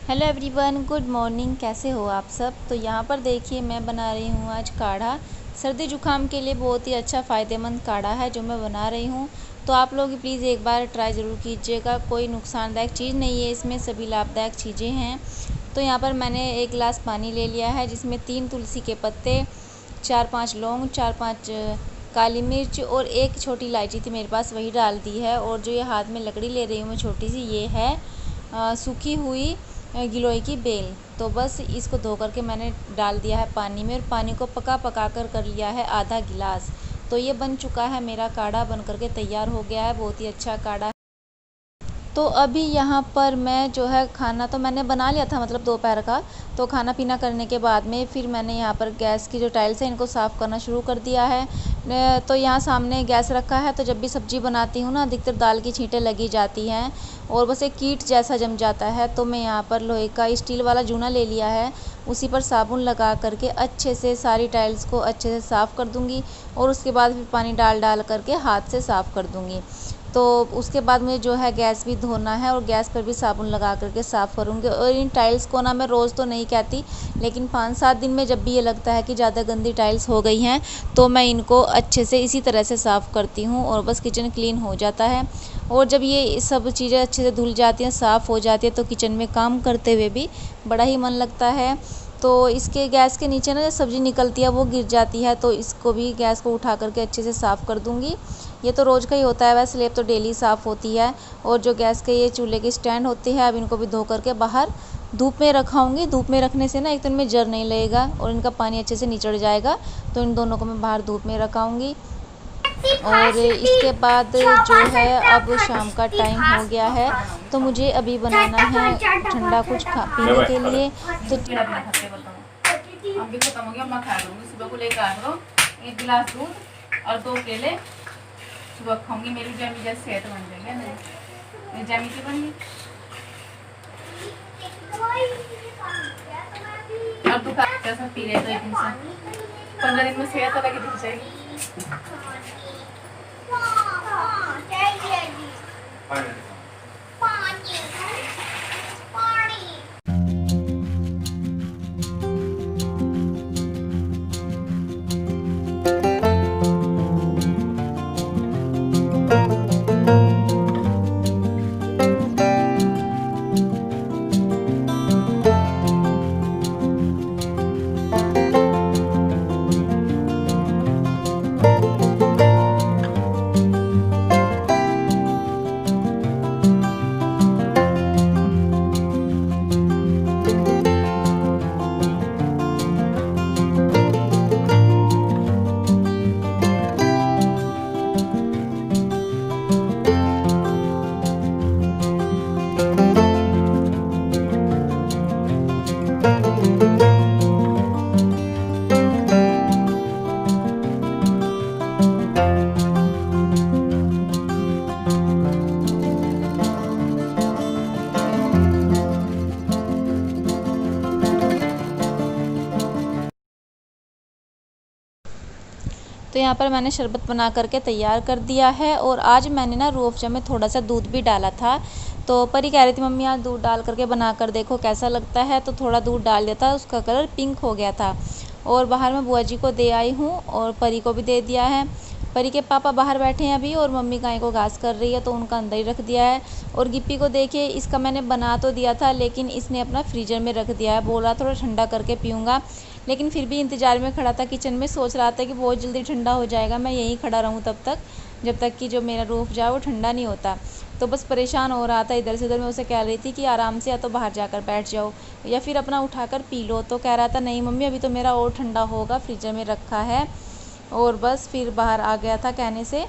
Hello everyone, good morning. कैसे हो आप सब। तो यहाँ पर देखिए मैं बना रही हूँ आज काढ़ा। सर्दी जुकाम के लिए बहुत ही अच्छा फ़ायदेमंद काढ़ा है जो मैं बना रही हूँ। तो आप लोग प्लीज़ एक बार ट्राई ज़रूर कीजिएगा। कोई नुकसानदायक चीज़ नहीं है, इसमें सभी लाभदायक चीज़ें हैं। तो यहाँ पर मैंने 1 गिलास पानी ले लिया है जिसमें 3 तुलसी के पत्ते, 4-5 लौंग, 4-5 काली मिर्च और 1 छोटी इलायची थी मेरे पास, वही डाल दी है। और जो ये हाथ में लकड़ी ले रही हूँ मैं छोटी सी, ये है सूखी हुई गिलोय की बेल। तो बस इसको धो करके मैंने डाल दिया है पानी में और पानी को पका पका कर लिया है आधा गिलास। तो ये बन चुका है, मेरा काढ़ा बन करके तैयार हो गया है। बहुत ही अच्छा काढ़ा। तो अभी यहाँ पर मैं जो है खाना तो मैंने बना लिया था, मतलब दोपहर का। तो खाना पीना करने के बाद में फिर मैंने यहाँ पर गैस की जो टाइल्स हैं इनको साफ़ करना शुरू कर दिया है। तो यहाँ सामने गैस रखा है, तो जब भी सब्ज़ी बनाती हूँ ना, अधिकतर दाल की छींटें लगी जाती हैं और बस एक कीट जैसा जम जाता है। तो मैं यहाँ पर लोहे का स्टील वाला जूना ले लिया है, उसी पर साबुन लगा करके अच्छे से सारी टाइल्स को अच्छे से साफ़ कर दूँगी और उसके बाद फिर पानी डाल करके हाथ से साफ़ कर दूँगी। तो उसके बाद मुझे जो है गैस भी धोना है और गैस पर भी साबुन लगा करके साफ़ करूँगी। और इन टाइल्स को ना मैं रोज़ तो नहीं कहती, लेकिन 5-7 दिन में जब भी ये लगता है कि ज़्यादा गंदी टाइल्स हो गई हैं तो मैं इनको अच्छे से इसी तरह से साफ़ करती हूँ और बस किचन क्लीन हो जाता है। और जब ये सब चीज़ें अच्छे से धुल जाती हैं, साफ़ हो जाती है, तो किचन में काम करते हुए भी बड़ा ही मन लगता है। तो इसके गैस के नीचे ना जो सब्ज़ी निकलती है वो गिर जाती है, तो इसको भी गैस को उठा करके अच्छे से साफ़ कर दूँगी। ये तो रोज़ का ही होता है, वैसे स्लेब तो डेली साफ़ होती है। और जो गैस के ये चूल्हे की स्टैंड होती है, अब इनको भी धो करके बाहर धूप में रखाऊंगी। धूप में रखने से ना एक तो इनमें जर नहीं लगेगा और इनका पानी अच्छे से निचड़ जाएगा। तो इन दोनों को मैं बाहर धूप में रखाऊंगी। और इसके बाद जो है अब शाम का टाइम हो गया है, तो मुझे अभी बनाना है ठंडा कुछ पीने के लिए। तो अभी खत्म हो गया, मैं खा लूँगी। सुबह को लेकर आ करो 1 गिलास दूध और 2 केले। सुबह खाऊंगी, मेरी जमी जैसे सेहत बन जाएगी। मेरी जमी की बनी और तू कैसा पी रहे तो 1 दिन से 15 दिन में सेहत अलग ही दिख जाएगी। तो यहाँ पर मैंने शरबत बना करके तैयार कर दिया है। और आज मैंने ना रूह अफ़ज़ा में थोड़ा सा दूध भी डाला था। तो परी कह रही थी मम्मी आज दूध डाल करके बना कर देखो कैसा लगता है। तो थोड़ा दूध डाल दिया था, उसका कलर पिंक हो गया था। और बाहर मैं बुआ जी को दे आई हूँ और परी को भी दे दिया है। परी के पापा बाहर बैठे हैं अभी और मम्मी गाय को घास कर रही है, तो उनका अंदर ही रख दिया है। और गिप्पी को देखिए, इसका मैंने बना तो दिया था लेकिन इसने अपना फ्रीजर में रख दिया है। बोल रहा थोड़ा ठंडा करके पीऊँगा, लेकिन फिर भी इंतज़ार में खड़ा था किचन में। सोच रहा था कि बहुत जल्दी ठंडा हो जाएगा, मैं यहीं खड़ा रहूँ तब तक, जब तक कि जो मेरा रूह अफ़ज़ा वो ठंडा नहीं होता। तो बस परेशान हो रहा था इधर से उधर। मैं उसे कह रही थी कि आराम से या तो बाहर जाकर बैठ जाओ या फिर अपना उठाकर पी लो। तो कह रहा था नहीं मम्मी अभी तो मेरा और ठंडा होगा, फ्रीजर में रखा है। और बस फिर बाहर आ गया था कहने से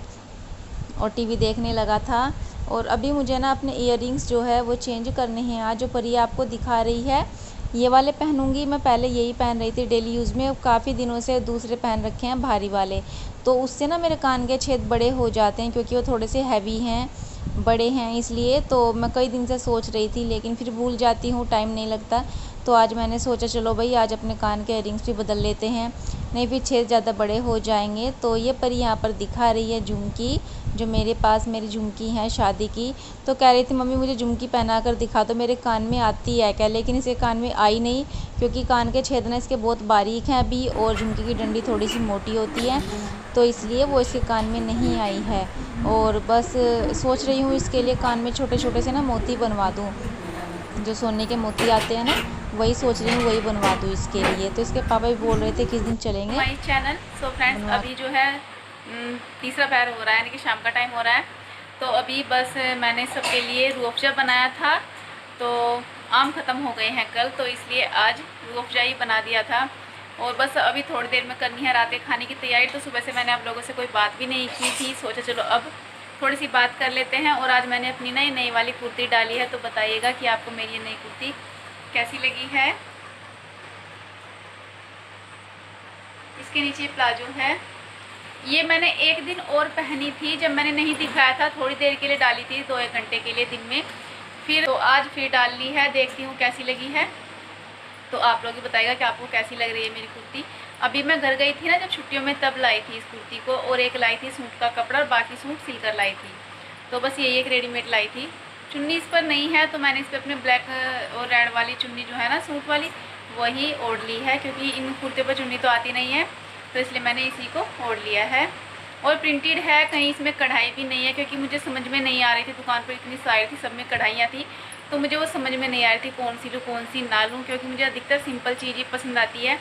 और टीवी देखने लगा था। और अभी मुझे ना अपने इयररिंग्स जो है वो चेंज करने हैं। आज जो परी आपको दिखा रही है ये वाले पहनूंगी मैं। पहले यही पहन रही थी डेली यूज़ में, काफ़ी दिनों से दूसरे पहन रखे हैं भारी वाले। तो उससे ना मेरे कान के छेद बड़े हो जाते हैं क्योंकि वो थोड़े से हैवी हैं, बड़े हैं, इसलिए। तो मैं कई दिन से सोच रही थी लेकिन फिर भूल जाती हूँ, टाइम नहीं लगता। तो आज मैंने सोचा चलो भाई आज अपने कान के इयररिंग्स भी बदल लेते हैं, नहीं फिर छेद ज़्यादा बड़े हो जाएंगे। तो ये परी यहाँ पर दिखा रही है झुमकी जो मेरे पास मेरी झुमकी हैं शादी की, तो कह रही थी मम्मी मुझे झुमकी पहना कर दिखा दो, मेरे कान में आती है क्या, लेकिन इसके कान में आई नहीं क्योंकि कान के छेद ना इसके बहुत बारीक हैं अभी और झुमकी की डंडी थोड़ी सी मोटी होती है, तो इसलिए वो इसके कान में नहीं आई है। और बस सोच रही हूँ इसके लिए कान में छोटे छोटे से ना मोती बनवा दूँ, जो सोने के मोती आते हैं ना, वही सोच रही हूँ वही बनवा दूँ इसके लिए। तो इसके पापा भी बोल रहे थे किस दिन चलेंगे माय चैनल। सो फ्रेंड्स अभी जो है तीसरा पैर हो रहा है, यानी कि शाम का टाइम हो रहा है। तो अभी बस मैंने सबके लिए रूह अफ़ज़ा बनाया था, तो आम ख़त्म हो गए हैं कल, तो इसलिए आज रूह अफ़ज़ा ही बना दिया था। और बस अभी थोड़ी देर में करनी है रात के खाने की तैयारी। तो सुबह से मैंने आप लोगों से कोई बात भी नहीं की थी, सोचा चलो अब थोड़ी सी बात कर लेते हैं। और आज मैंने अपनी नई वाली कुर्ती डाली है, तो बताइएगा कि आपको मेरी ये नई कुर्ती कैसी लगी है। इसके नीचे प्लाजो है, ये मैंने एक दिन और पहनी थी जब मैंने नहीं दिखाया था, थोड़ी देर के लिए डाली थी, 2-1 घंटे के लिए दिन में, फिर तो आज फिर डाल ली है। देखती हूँ कैसी लगी है, तो आप लोग ही बताइएगा कि आपको कैसी लग रही है मेरी कुर्ती। अभी मैं घर गई थी ना जब छुट्टियों में, तब लाई थी इस कुर्ती को, और एक लाई थी सूट का कपड़ा और बाकी सूट सिलकर लाई थी। तो बस यही एक रेडीमेड लाई थी। चुन्नी इस पर नहीं है, तो मैंने इस पर अपने ब्लैक और रेड वाली चुन्नी जो है ना सूट वाली, वही ओढ़ ली है, क्योंकि इन कुर्ते पर चुन्नी तो आती नहीं है, तो इसलिए मैंने इसी को ओढ़ लिया है। और प्रिंटेड है, कहीं इसमें कढ़ाई भी नहीं है, क्योंकि मुझे समझ में नहीं आ रही थी, दुकान पर इतनी सारी थी, सब में कढ़ाइयाँ थी, तो मुझे वो समझ में नहीं आ रही थी कौन सी लूँ कौन सी ना लूँ, क्योंकि मुझे अधिकतर सिंपल चीज़ ही पसंद आती है।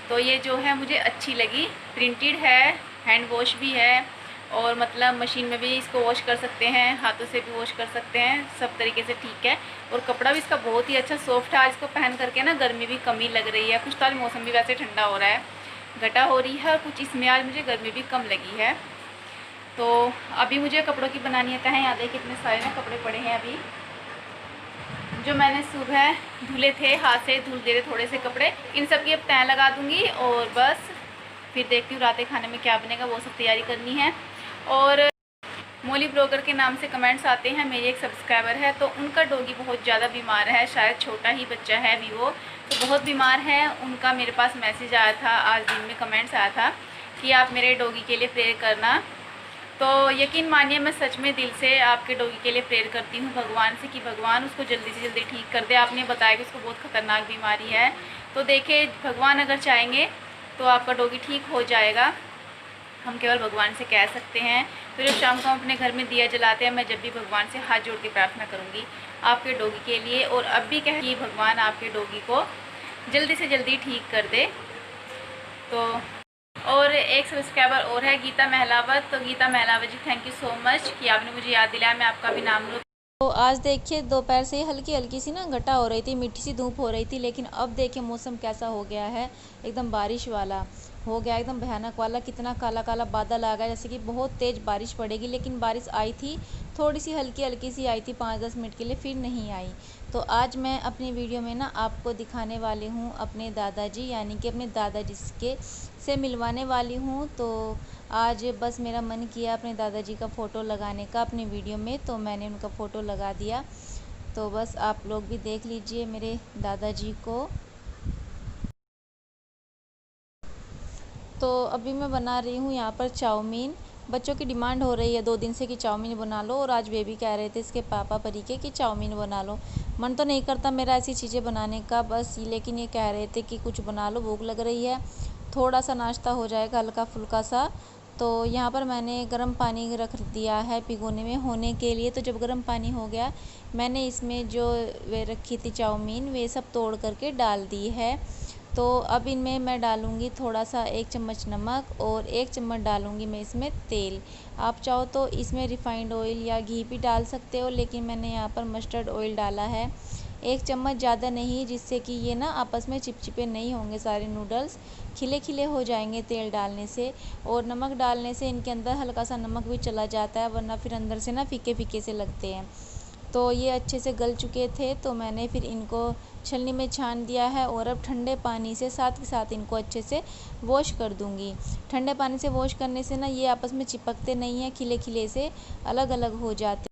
तो ये जो है मुझे अच्छी लगी, प्रिंटेड है, हैंड वॉश भी है, और मतलब मशीन में भी इसको वॉश कर सकते हैं, हाथों से भी वॉश कर सकते हैं, सब तरीके से ठीक है। और कपड़ा भी इसका बहुत ही अच्छा सॉफ्ट है। आज इसको पहन करके ना गर्मी भी कम ही लग रही है, कुछ तो आज मौसम भी वैसे ठंडा हो रहा है, घटा हो रही है, और कुछ इसमें आज मुझे गर्मी भी कम लगी है। तो अभी मुझे कपड़ों की बनानियत है, यहाँ देखिए कितने सारे ना कपड़े पड़े हैं अभी, जो मैंने सुबह धुले थे, हाथ से धुल दे रहे थोड़े से कपड़े, इन सब की अब तय लगा दूँगी। और बस फिर देखती हूँ रात के खाने में क्या बनेगा, वो सब तैयारी करनी है। और मोली ब्लॉगर के नाम से कमेंट्स आते हैं, मेरी एक सब्सक्राइबर है, तो उनका डॉगी बहुत ज़्यादा बीमार है, शायद छोटा ही बच्चा है अभी वो, तो बहुत बीमार है। उनका मेरे पास मैसेज आया था, आज दिन में कमेंट्स आया था कि आप मेरे डॉगी के लिए प्रेयर करना। तो यकीन मानिए मैं सच में दिल से आपके डॉगी के लिए प्रेयर करती हूँ भगवान से, कि भगवान उसको जल्दी से जल्दी ठीक कर दे। आपने बताया कि उसको बहुत ख़तरनाक बीमारी है, तो देखिए भगवान अगर चाहेंगे तो आपका डॉगी ठीक हो जाएगा, हम केवल भगवान से कह सकते हैं। तो जब शाम को हम अपने घर में दिया जलाते हैं, मैं जब भी भगवान से हाथ जोड़ के प्रार्थना करूँगी आपके डॉगी के लिए, और अब भी कह कि भगवान आपके डॉगी को जल्दी से जल्दी ठीक कर दे। तो और एक सब्सक्राइबर और है गीता महलावत, तो गीता महलावत जी थैंक यू सो मच कि आपने मुझे याद दिलाया, मैं आपका भी नाम लूँ। तो आज देखिए दोपहर से हल्की हल्की सी ना घटा हो रही थी, मीठी सी धूप हो रही थी, लेकिन अब देखिए मौसम कैसा हो गया है, एकदम बारिश वाला हो गया, एकदम भयानक वाला। कितना काला काला बादल आ गया, जैसे कि बहुत तेज़ बारिश पड़ेगी, लेकिन बारिश आई थी, थोड़ी सी हल्की हल्की सी आई थी 5-10 मिनट के लिए, फिर नहीं आई। तो आज मैं अपनी वीडियो में ना आपको दिखाने वाली हूँ अपने दादाजी, यानी कि अपने दादाजी से मिलवाने वाली हूँ। तो आज बस मेरा मन किया अपने दादाजी का फ़ोटो लगाने का अपनी वीडियो में, तो मैंने उनका फ़ोटो लगा दिया। तो बस आप लोग भी देख लीजिए मेरे दादाजी को। तो अभी मैं बना रही हूँ यहाँ पर चाउमीन। बच्चों की डिमांड हो रही है 2 दिन से कि चाउमीन बना लो, और आज बेबी कह रहे थे इसके पापा परी के कि चाउमीन बना लो। मन तो नहीं करता मेरा ऐसी चीज़ें बनाने का बस, लेकिन ये कह रहे थे कि कुछ बना लो, भूख लग रही है, थोड़ा सा नाश्ता हो जाएगा हल्का फुल्का सा। तो यहाँ पर मैंने गर्म पानी रख दिया है भिगोने में होने के लिए। तो जब गर्म पानी हो गया, मैंने इसमें जो वे रखी थी चाउमीन, वे सब तोड़ करके डाल दी है। तो अब इनमें मैं डालूँगी थोड़ा सा 1 चम्मच नमक, और 1 चम्मच डालूँगी मैं इसमें तेल। आप चाहो तो इसमें रिफ़ाइंड ऑयल या घी भी डाल सकते हो, लेकिन मैंने यहाँ पर मस्टर्ड ऑयल डाला है। 1 चम्मच ज़्यादा नहीं, जिससे कि ये ना आपस में चिपचिपे नहीं होंगे, सारे नूडल्स खिले खिले हो जाएंगे तेल डालने से। और नमक डालने से इनके अंदर हल्का सा नमक भी चला जाता है, वरना फिर अंदर से ना फीके फीके से लगते हैं। तो ये अच्छे से गल चुके थे, तो मैंने फिर इनको छलनी में छान दिया है, और अब ठंडे पानी से साथ के साथ इनको अच्छे से वॉश कर दूंगी। ठंडे पानी से वॉश करने से ना ये आपस में चिपकते नहीं हैं, खिले खिले से अलग अलग हो जाते।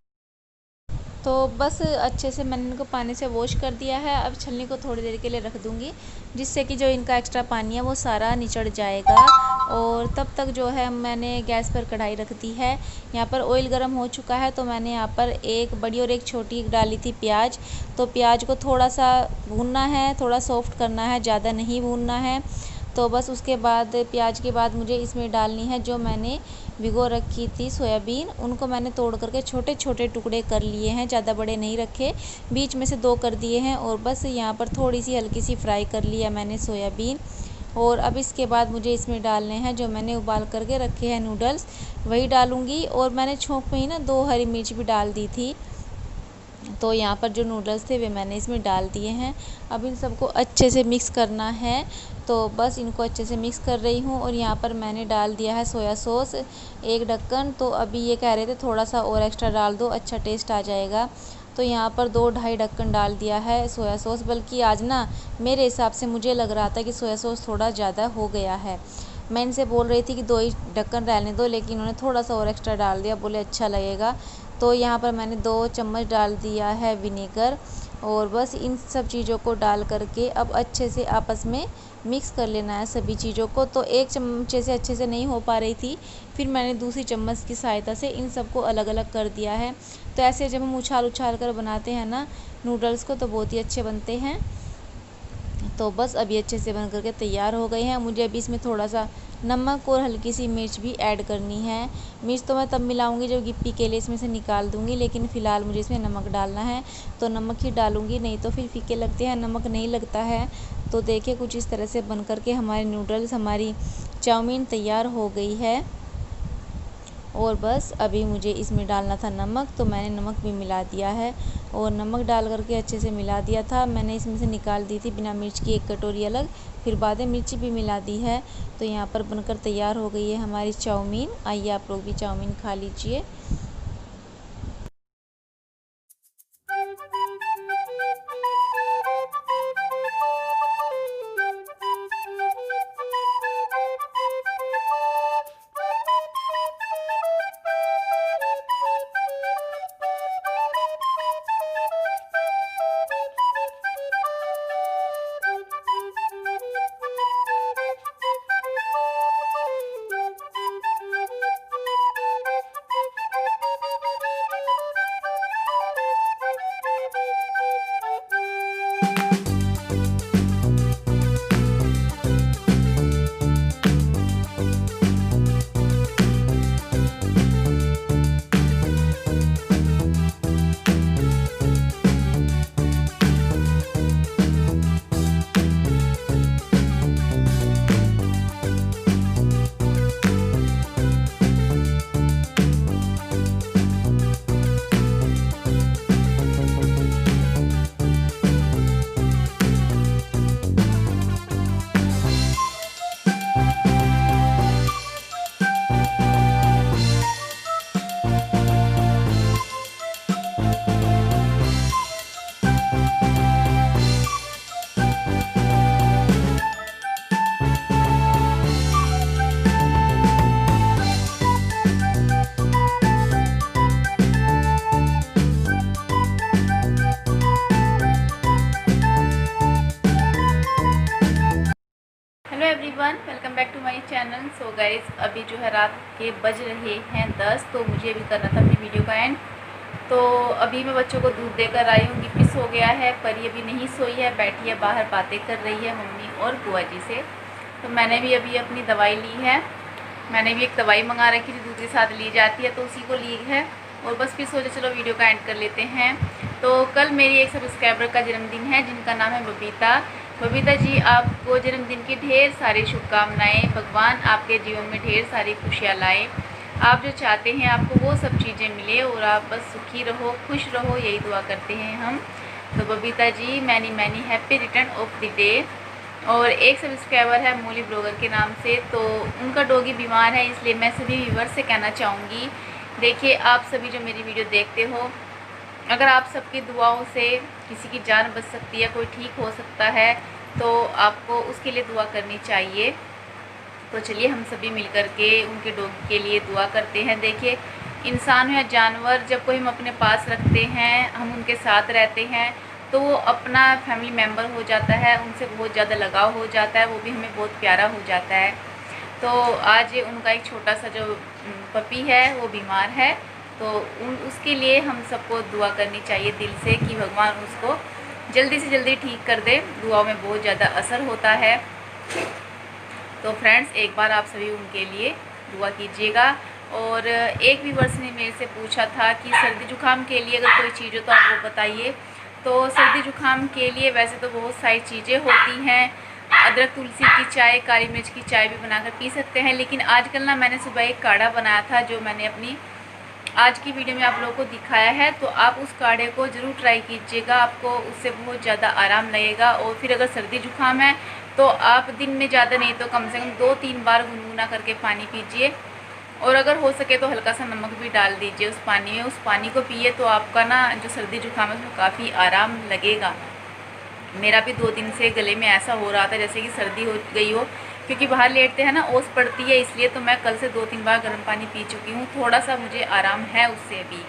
तो बस अच्छे से मैंने इनको पानी से वॉश कर दिया है। अब छलनी को थोड़ी देर के लिए रख दूँगी, जिससे कि जो इनका एक्स्ट्रा पानी है वो सारा निचड़ जाएगा। और तब तक जो है मैंने गैस पर कढ़ाई रख दी है। यहाँ पर ऑयल गर्म हो चुका है, तो मैंने यहाँ पर एक बड़ी और एक छोटी डाली थी प्याज। तो प्याज को थोड़ा सा भूनना है, थोड़ा सॉफ्ट करना है, ज़्यादा नहीं भूनना है। तो बस उसके बाद प्याज के बाद मुझे इसमें डालनी है जो मैंने भिगो रखी थी सोयाबीन। उनको मैंने तोड़ करके छोटे छोटे टुकड़े कर लिए हैं, ज़्यादा बड़े नहीं रखे, बीच में से 2 कर दिए हैं। और बस यहाँ पर थोड़ी सी हल्की सी फ्राई कर लिया मैंने सोयाबीन। और अब इसके बाद मुझे इसमें डालने हैं जो मैंने उबाल करके रखे हैं नूडल्स, वही डालूँगी। और मैंने छोंक में ही ना 2 हरी मिर्च भी डाल दी थी। तो यहाँ पर जो नूडल्स थे वे मैंने इसमें डाल दिए हैं। अब इन सबको अच्छे से मिक्स करना है। तो बस इनको अच्छे से मिक्स कर रही हूँ। और यहाँ पर मैंने डाल दिया है सोया सॉस 1 ढक्कन। तो अभी ये कह रहे थे थोड़ा सा और एक्स्ट्रा डाल दो, अच्छा टेस्ट आ जाएगा। तो यहाँ पर 2-2.5 ढक्कन डाल दिया है सोया सॉस। बल्कि आज ना मेरे हिसाब से मुझे लग रहा था कि सोया सॉस थोड़ा ज़्यादा हो गया है। मैं इनसे बोल रही थी कि 2 ही ढक्कन रहने दो, लेकिन उन्होंने थोड़ा सा और एक्स्ट्रा डाल दिया, बोले अच्छा लगेगा। तो यहाँ पर मैंने 2 चम्मच डाल दिया है विनेगर। और बस इन सब चीज़ों को डाल करके अब अच्छे से आपस में मिक्स कर लेना है सभी चीज़ों को। तो 1 चमचे से अच्छे से नहीं हो पा रही थी, फिर मैंने दूसरी चम्मच की सहायता से इन सबको अलग अलग कर दिया है। तो ऐसे जब हम उछाल उछाल कर बनाते हैं ना नूडल्स को, तो बहुत ही अच्छे बनते हैं। तो बस अभी अच्छे से बन करके तैयार हो गए हैं। मुझे अभी इसमें थोड़ा सा नमक और हल्की सी मिर्च भी ऐड करनी है। मिर्च तो मैं तब मिलाऊंगी जब गिप्पी के लिए इसमें से निकाल दूंगी, लेकिन फ़िलहाल मुझे इसमें नमक डालना है। तो नमक ही डालूंगी, नहीं तो फिर फीके लगते हैं, नमक नहीं लगता है। तो देखिए कुछ इस तरह से बन करके हमारे नूडल्स, हमारी चाउमीन तैयार हो गई है। और बस अभी मुझे इसमें डालना था नमक, तो मैंने नमक भी मिला दिया है। और नमक डाल करके अच्छे से मिला दिया था। मैंने इसमें से निकाल दी थी बिना मिर्च की 1 कटोरी अलग, फिर बाद में मिर्ची भी मिला दी है। तो यहाँ पर बनकर तैयार हो गई है हमारी चाउमीन। आइए आप लोग भी चाउमीन खा लीजिए। Hello everyone, welcome back to my channel. So guys, अभी जो है रात के बज रहे हैं 10। तो मुझे अभी करना था अपनी वीडियो का एंड। तो अभी मैं बच्चों को दूध देकर आई हूँ। गिप्पी सो गया है, परी अभी नहीं सोई है, बैठी है बाहर बातें कर रही है मम्मी और बुआ जी से। तो मैंने भी अभी अपनी दवाई ली है। मैंने भी एक दवाई मंगा रखी थी, दूध के साथ ली जाती है, तो उसी को ली है। और बस फिर सोचा चलो वीडियो का एंड कर लेते हैं। तो कल मेरी एक सब्सक्राइबर का जन्मदिन है, जिनका नाम है बबीता। बबीता जी, आपको जन्मदिन की ढेर सारी शुभकामनाएं। भगवान आपके जीवन में ढेर सारी खुशियाँ लाए। आप जो चाहते हैं आपको वो सब चीज़ें मिले और आप बस सुखी रहो, खुश रहो, यही दुआ करते हैं हम। तो Babita ji, many happy return of the day. और एक सब्सक्राइबर है मोली ब्लॉगर के नाम से, तो उनका डॉगी बीमार है, इसलिए मैं सभी व्यूअर्स से कहना चाहूँगी, देखिए आप सभी जो मेरी वीडियो देखते हो, अगर आप सबकी दुआओं से किसी की जान बच सकती है, कोई ठीक हो सकता है, तो आपको उसके लिए दुआ करनी चाहिए। तो चलिए हम सभी मिलकर के उनके डॉगी के लिए दुआ करते हैं। देखिए इंसान हो या जानवर, जब कोई हम अपने पास रखते हैं, हम उनके साथ रहते हैं, तो वो अपना फैमिली मेम्बर हो जाता है, उनसे बहुत ज़्यादा लगाव हो जाता है, वो भी हमें बहुत प्यारा हो जाता है। तो आज उनका एक छोटा सा जो पपी है वो बीमार है, तो उसके लिए हम सबको दुआ करनी चाहिए दिल से कि भगवान उसको जल्दी से जल्दी ठीक कर दे। दुआ में बहुत ज़्यादा असर होता है। तो फ्रेंड्स, एक बार आप सभी उनके लिए दुआ कीजिएगा। और एक व्यूअर्स ने मेरे से पूछा था कि सर्दी जुकाम के लिए अगर कोई चीज़ हो तो आप वो बताइए। तो सर्दी जुकाम के लिए वैसे तो बहुत सारी चीज़ें होती हैं। अदरक तुलसी की चाय, काली मिर्च की चाय भी बनाकर पी सकते हैं, लेकिन आजकल ना मैंने सुबह एक काढ़ा बनाया था जो मैंने अपनी आज की वीडियो में आप लोगों को दिखाया है। तो आप उस काढ़े को ज़रूर ट्राई कीजिएगा, आपको उससे बहुत ज़्यादा आराम लगेगा। और फिर अगर सर्दी जुकाम है तो आप दिन में ज़्यादा नहीं तो कम से कम 2-3 बार गुनगुना करके पानी पीजिए, और अगर हो सके तो हल्का सा नमक भी डाल दीजिए उस पानी में। उस पानी को पिए तो आपका ना जो सर्दी जुकाम है उसमें काफ़ी आराम लगेगा। मेरा भी 2 दिन से गले में ऐसा हो रहा था जैसे कि सर्दी हो गई हो, क्योंकि बाहर लेटते हैं ना, ओस पड़ती है, इसलिए तो मैं कल से 2-3 बार गर्म पानी पी चुकी हूँ। थोड़ा सा मुझे आराम है उससे भी।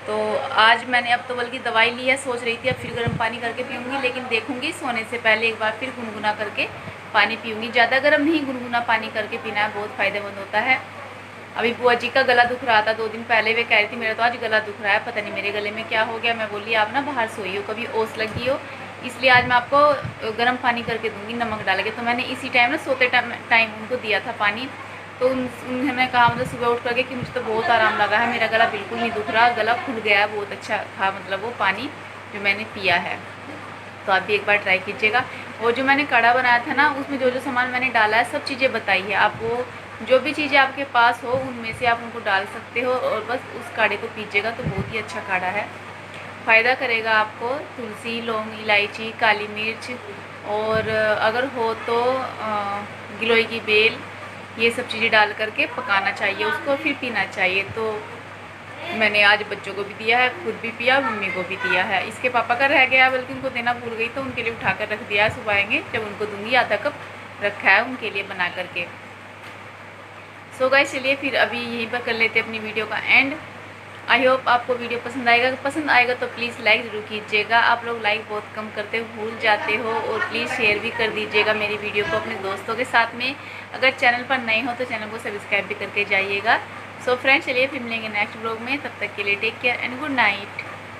तो आज मैंने अब तो बल्कि दवाई ली है, सोच रही थी अब फिर गर्म पानी करके पीऊँगी, लेकिन देखूँगी सोने से पहले एक बार फिर गुनगुना करके पानी पीऊँगी। ज़्यादा गर्म नहीं, गुनगुना पानी करके पीना है, बहुत फ़ायदेमंद होता है। अभी बुआ जी का गला दुख रहा था 2 दिन पहले, वे कह रही थी मेरा तो आज गला दुख रहा है, पता नहीं मेरे गले में क्या हो गया। मैं बोली आप ना बाहर सोई हो, कभी ओस लगी हो, इसलिए आज मैं आपको गर्म पानी करके दूंगी नमक डाल के। तो मैंने इसी टाइम ना सोते टाइम उनको दिया था पानी। तो उन्होंने कहा मतलब सुबह उठ करके कि मुझे तो बहुत आराम लगा है, मेरा गला बिल्कुल नहीं दुख रहा, गला खुल गया है। बहुत अच्छा था मतलब वो पानी जो मैंने पिया है। तो आप भी एक बार ट्राई कीजिएगा। और जो मैंने कड़ा बनाया था ना, उसमें जो जो सामान मैंने डाला है सब चीज़ें बताई है। आप वो जो भी चीज़ें आपके पास हो उनमें से आप उनको डाल सकते हो, और बस उस काढ़े को पीजिएगा तो बहुत ही अच्छा काढ़ा है, फ़ायदा करेगा आपको। तुलसी, लौंग, इलायची, काली मिर्च, और अगर हो तो गिलोय की बेल, ये सब चीज़ें डाल करके पकाना चाहिए उसको, फिर पीना चाहिए। तो मैंने आज बच्चों को भी दिया है, खुद भी पिया, मम्मी को भी दिया है। इसके पापा का रह गया, बल्कि उनको देना भूल गई, तो उनके लिए उठा कर रख दिया है। सुबह आएंगे जब उनको दूंगी, आधा कप रखा है उनके लिए बना करके। सो गाइस, चलिए फिर अभी यहीं पर कर लेते हैं अपनी वीडियो का एंड। आई होप आपको वीडियो पसंद आएगा। पसंद आएगा तो प्लीज़ लाइक ज़रूर कीजिएगा। आप लोग लाइक बहुत कम करते हो, भूल जाते हो। और प्लीज़ शेयर भी कर दीजिएगा मेरी वीडियो को अपने दोस्तों के साथ में। अगर चैनल पर नए हो तो चैनल को सब्सक्राइब भी करके जाइएगा। सो फ्रेंड्स, चलिए फिर मिलेंगे नेक्स्ट ब्लॉग में। तब तक के लिए take care and good night.